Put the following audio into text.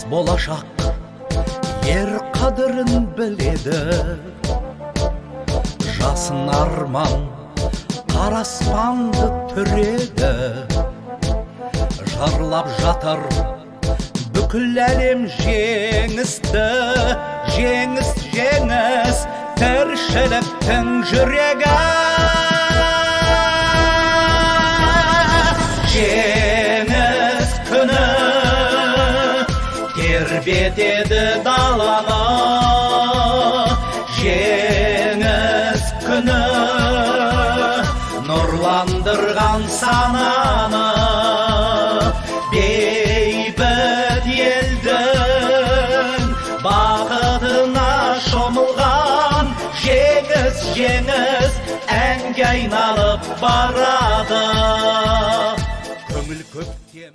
Болашақ ер қадірін біледі, жасын арман қара аспанды түреді. Жарлап жатыр бүкіл әлем жеңісті, жеңіс жеңіс тіршіліктің жүрегі. Жеңіс күні тербетеді даланы, жеңіс күні нұрландырған сананы. Бейбіт елдің бақытына шомылған жеңіс жеңіс әнге айналып барады. Көңіл көктем